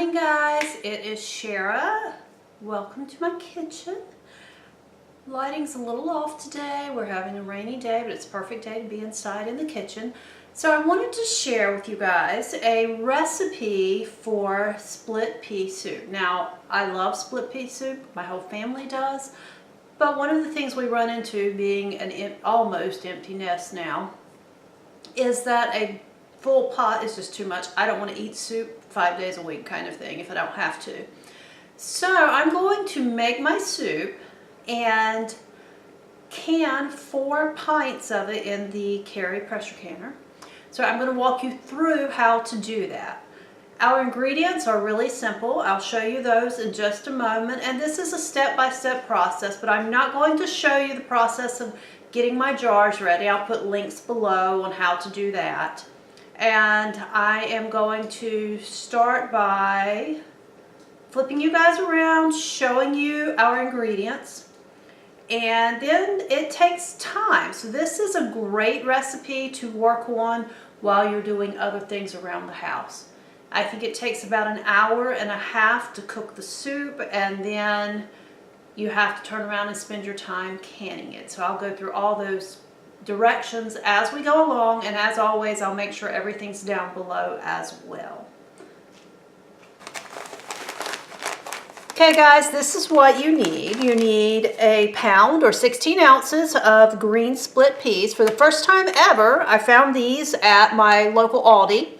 morning, guys. It is Shara. Welcome to my kitchen. Lighting's a little off today. We're having a rainy day, but it's a perfect day to be inside in the kitchen. So I wanted to share with you guys a recipe for split pea soup. Now, I love split pea soup. My whole family does. But one of the things we run into being an almost empty nest now is that a full pot is just too much. I don't want to eat soup 5 days a week kind of thing if I don't have to. So I'm going to make my soup and can 4 pints of it in the Carry pressure canner. So I'm going to walk you through how to do that. Our ingredients are really simple. I'll show you those in just a moment, and this is a step-by-step process, but I'm not going to show you the process of getting my jars ready. I'll put links below on how to do that. And I am going to start by flipping you guys around, showing you our ingredients, and then it takes time. So this is a great recipe to work on while you're doing other things around the house. I think it takes about an hour and a half to cook the soup, and then you have to turn around and spend your time canning it. So I'll go through all those directions as we go along, and as always, I'll make sure everything's down below as well. Okay guys, this is what you need. You need a pound or 16 ounces of green split peas. For the first time ever, I found these at my local Aldi,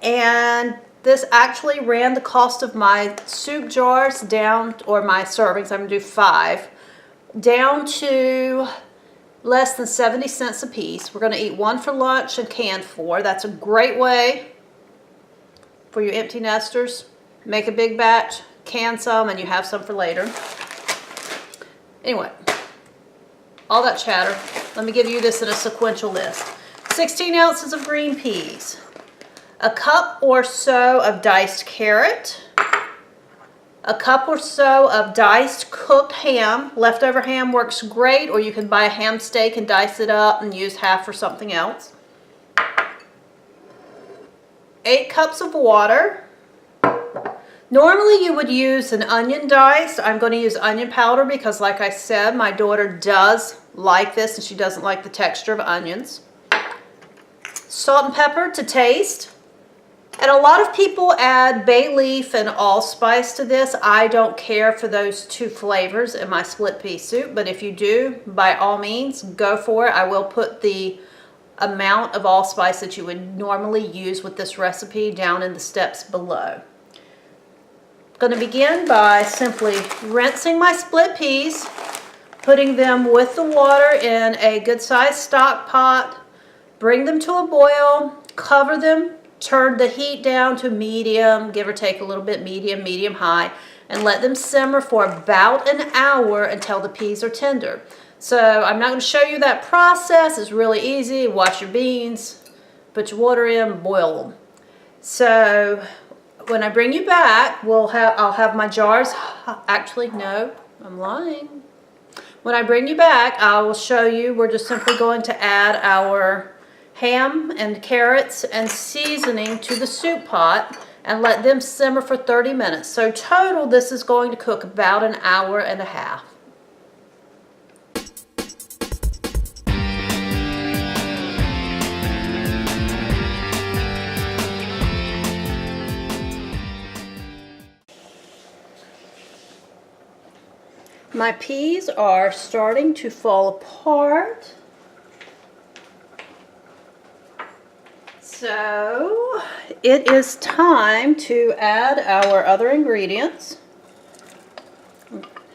and this actually ran the cost of my soup jars down, or my servings, I'm gonna do 5, down to less than 70 cents a piece. We're gonna eat 1 for lunch and can 4. That's a great way for you empty nesters. Make a big batch, can some, and you have some for later. Anyway, all that chatter, let me give you this in a sequential list. 16 ounces of green peas, a cup or so of diced carrot, a cup or so of diced cooked ham. Leftover ham works great, or you can buy a ham steak and dice it up and use half for something else. 8 cups of water. Normally you would use an onion dice. I'm going to use onion powder because, like I said, my daughter does like this and she doesn't like the texture of onions. Salt and pepper to taste. And a lot of people add bay leaf and allspice to this. I don't care for those 2 flavors in my split pea soup, but if you do, by all means, go for it. I will put the amount of allspice that you would normally use with this recipe down in the steps below. I'm going to begin by simply rinsing my split peas, putting them with the water in a good-sized stock pot, bring them to a boil, cover them, turn the heat down to medium, give or take a little bit, medium high, and let them simmer for about an hour until the peas are tender. So I'm not going to show you that process. It's really easy. Wash your beans, put your water in, boil them. So when I bring you back, I'll have my jars. Actually, no, I'm lying. When I bring you back, I will show you. We're just simply going to add our ham and carrots and seasoning to the soup pot and let them simmer for 30 minutes. So total, this is going to cook about an hour and a half. My peas are starting to fall apart. So it is time to add our other ingredients.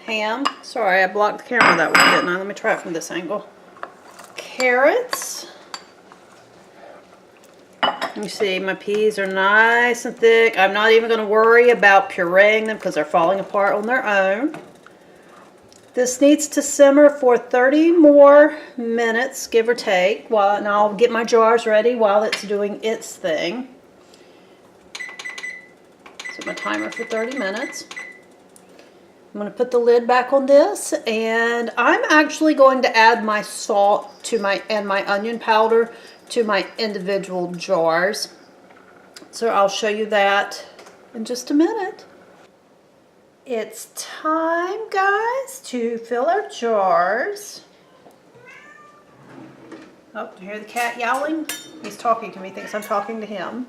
Ham. Sorry, I blocked the camera that way, didn't I? Let me try it from this angle. Carrots. You see, my peas are nice and thick. I'm not even going to worry about pureeing them because they're falling apart on their own. This needs to simmer for 30 more minutes, give or take, and I'll get my jars ready while it's doing its thing. Set my timer for 30 minutes. I'm going to put the lid back on this, and I'm actually going to add my salt and my onion powder to my individual jars. So I'll show you that in just a minute. It's time, guys, to fill our jars. Oh, do you hear the cat yowling? He's talking to me, thinks I'm talking to him.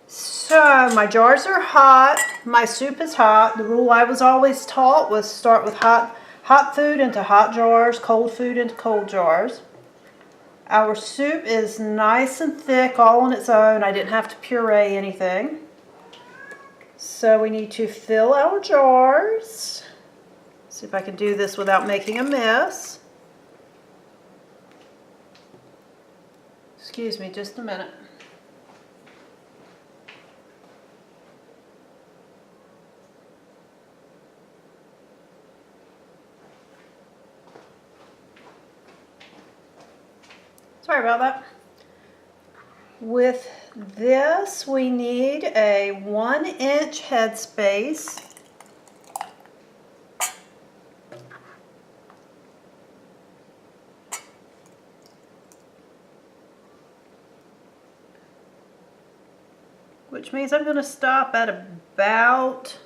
So my jars are hot, my soup is hot. The rule I was always taught was start with hot food into hot jars, cold food into cold jars. Our soup is nice and thick all on its own. I didn't have to puree anything. So we need to fill our jars. See if I can do this without making a mess. Excuse me just a minute. Sorry about that. With this, we need a 1-inch headspace. Which means I'm going to stop at about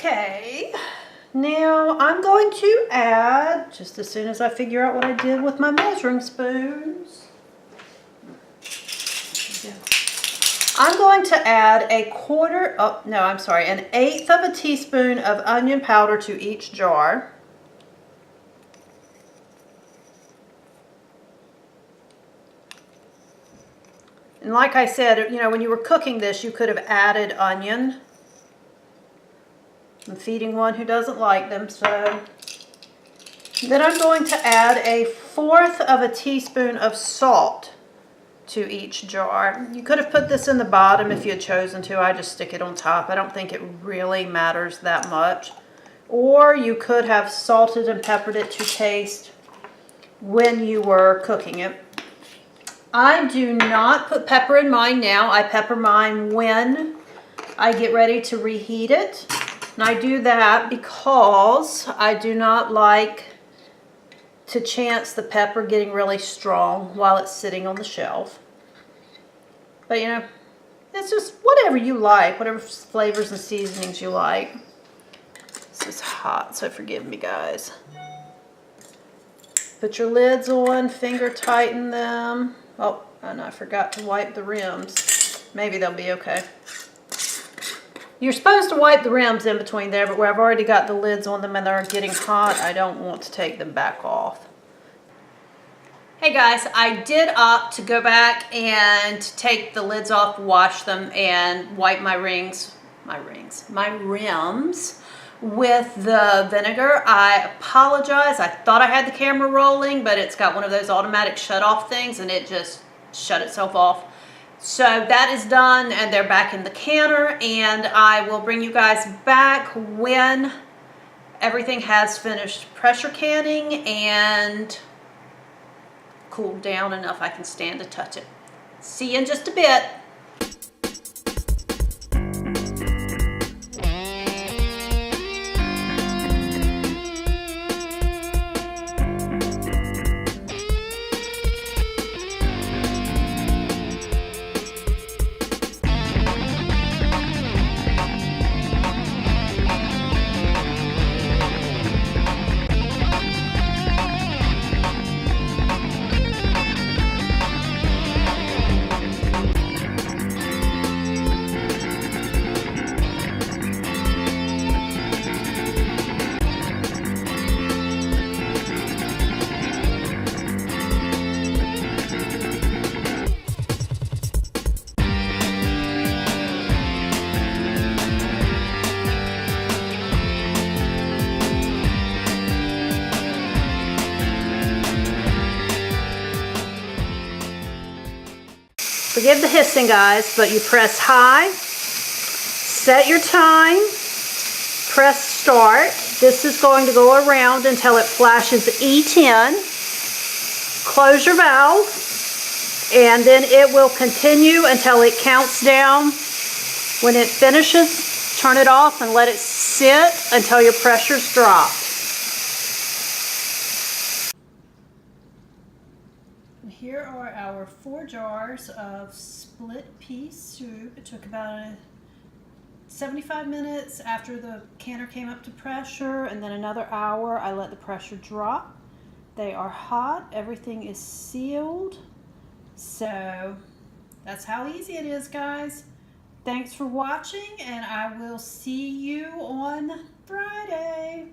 okay. Now I'm going to add, just as soon as I figure out what I did with my measuring spoons, I'm going to add an 1/8 of a teaspoon of onion powder to each jar. And like I said, you know, when you were cooking this, you could have added onion. I'm feeding one who doesn't like them, so. Then I'm going to add 1/4 of a teaspoon of salt to each jar. You could have put this in the bottom if you had chosen to. I just stick it on top. I don't think it really matters that much. Or you could have salted and peppered it to taste when you were cooking it. I do not put pepper in mine now. I pepper mine when I get ready to reheat it. And I do that because I do not like to chance the pepper getting really strong while it's sitting on the shelf. But you know, it's just whatever you like, whatever flavors and seasonings you like. This is hot, so forgive me, guys. Put your lids on, finger tighten them. Oh, and I forgot to wipe the rims. Maybe they'll be okay. You're supposed to wipe the rims in between there, but where I've already got the lids on them and they're getting hot, I don't want to take them back off. Hey guys, I did opt to go back and take the lids off, wash them, and wipe my rims with the vinegar. I apologize. I thought I had the camera rolling, but it's got one of those automatic shut-off things, and it just shut itself off. So that is done, and they're back in the canner, and I will bring you guys back when everything has finished pressure canning and cooled down enough I can stand to touch it. See you in just a bit. Forgive the hissing, guys, but you press high, set your time, press start. This is going to go around until it flashes E10. Close your valve, and then it will continue until it counts down. When it finishes, turn it off and let it sit until your pressure's dropped. And here are our 4 jars of split pea soup. It took about 75 minutes after the canner came up to pressure, and then another hour I let the pressure drop. They are hot, everything is sealed. So that's how easy it is, guys. Thanks for watching, and I will see you on Friday.